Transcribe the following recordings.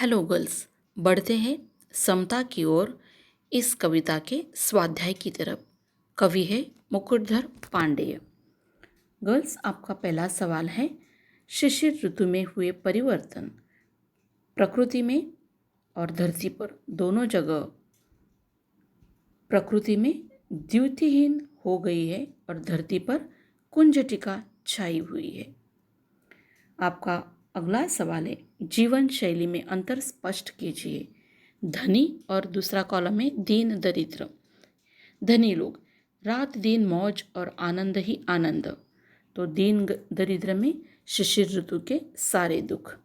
Hello girls. बढ़ते हैं समता की ओर इस कविता के स्वाध्याय की तरफ। कवि है मुकुटधर पांडेय। गर्ल्स, आपका पहला सवाल है, शिशिर ऋतु में हुए परिवर्तन प्रकृति में और धरती पर दोनों जगह प्रकृति में द्युतिहीन हो गई है और धरती पर कुंजटिका छाई हुई है। आपका अगला सवाल है, जीवन शैली में अंतर स्पष्ट कीजिए। धनी और दूसरा कॉलम में दीन दरिद्र। धनी लोग रात दिन मौज और आनंद ही आनंद, तो दीन दरिद्र में शिशिर ऋतु के सारे दुख।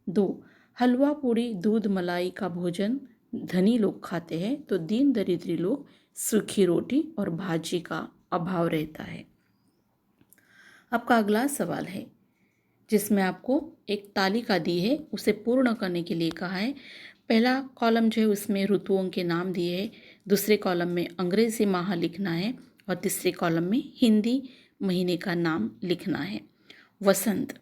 2, हलवा पूड़ी दूध मलाई का भोजन धनी लोग खाते हैं, तो दीन दरिद्री लोग सूखी रोटी और भाजी का अभाव रहता है। आपका अगला सवाल है, जिसमें आपको एक तालिका दी है, उसे पूर्ण करने के लिए कहा है। पहला कॉलम जो है उसमें ऋतुओं के नाम दिए हैं, दूसरे कॉलम में अंग्रेजी माह लिखना है और तीसरे कॉलम में हिंदी महीने का नाम लिखना है। वसंत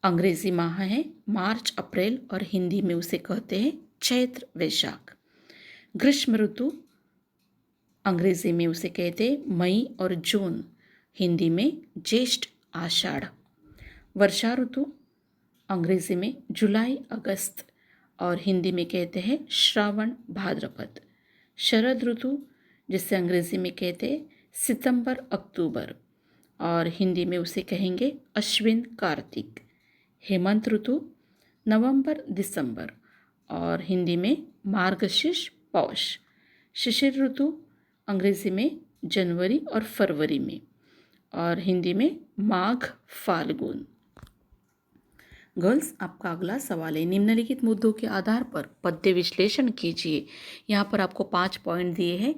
अंग्रेजी माह है मार्च अप्रैल और हिंदी में उसे कहते हैं चैत्र वैशाख। ग्रीष्म ऋतु अंग्रेजी में उसे कहते हैं मई और जून, हिंदी में ज्येष्ठ आषाढ़। वर्षा ऋतु अंग्रेजी में जुलाई अगस्त और हिंदी में कहते हैं श्रावण भाद्रपद। शरद ऋतु जिसे अंग्रेजी में कहते हैं सितंबर अक्टूबर और हिंदी में उसे कहेंगे अश्विन कार्तिक। हेमंत ऋतु नवंबर दिसंबर और हिंदी में मार्गशीर्ष पौष। शिशिर ऋतु अंग्रेजी में जनवरी और फरवरी में और हिंदी में माघ फाल्गुन। गर्ल्स, आपका अगला सवाल है, निम्नलिखित मुद्दों के आधार पर पद्य विश्लेषण कीजिए। यहाँ पर आपको 5 पॉइंट दिए हैं।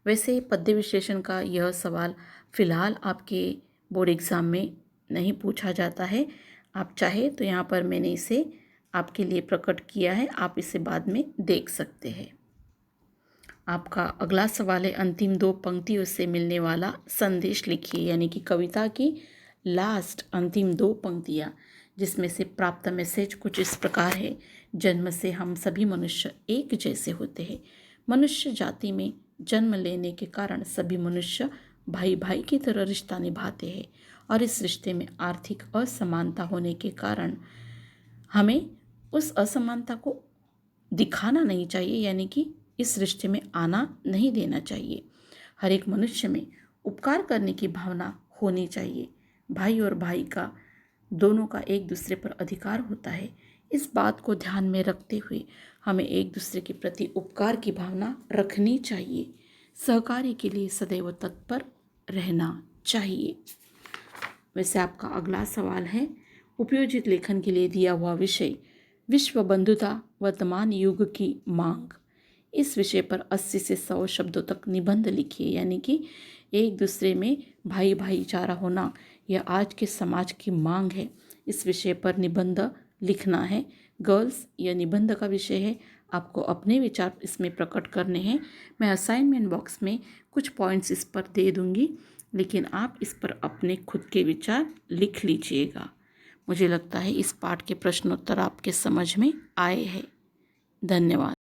वैसे पद्य विश्लेषण का यह सवाल फिलहाल आपके बोर्ड एग्ज़ाम में नहीं पूछा जाता है। आप चाहे तो यहाँ पर मैंने इसे आपके लिए प्रकट किया है, आप इसे बाद में देख सकते हैं। आपका अगला सवाल है, अंतिम 2 पंक्तियों से मिलने वाला संदेश लिखिए, यानी कि कविता की लास्ट अंतिम 2 पंक्तियाँ, जिसमें से प्राप्त मैसेज कुछ इस प्रकार है। जन्म से हम सभी मनुष्य एक जैसे होते हैं। मनुष्य जाति में जन्म लेने के कारण सभी मनुष्य भाई भाई की तरह रिश्ता निभाते हैं और इस रिश्ते में आर्थिक असमानता होने के कारण हमें उस असमानता को दिखाना नहीं चाहिए, यानी कि इस रिश्ते में आना नहीं देना चाहिए। हर एक मनुष्य में उपकार करने की भावना होनी चाहिए। भाई और भाई का दोनों का एक दूसरे पर अधिकार होता है। इस बात को ध्यान में रखते हुए हमें एक दूसरे के प्रति उपकार की भावना रखनी चाहिए। सहकार्य के लिए सदैव तत्पर रहना चाहिए। वैसे आपका अगला सवाल है, उपयोजित लेखन के लिए दिया हुआ विषय विश्व बंधुता वर्तमान युग की मांग। इस विषय पर 80 से 100 शब्दों तक निबंध लिखिए, यानी कि एक दूसरे में भाई भाईचारा होना यह आज के समाज की मांग है। इस विषय पर निबंध लिखना है। गर्ल्स, यह निबंध का विषय है, आपको अपने विचार इसमें प्रकट करने हैं। मैं असाइनमेंट बॉक्स में कुछ पॉइंट्स इस पर दे दूंगी, लेकिन आप इस पर अपने खुद के विचार लिख लीजिएगा। मुझे लगता है इस पाठ के प्रश्नोत्तर आपके समझ में आए हैं। धन्यवाद।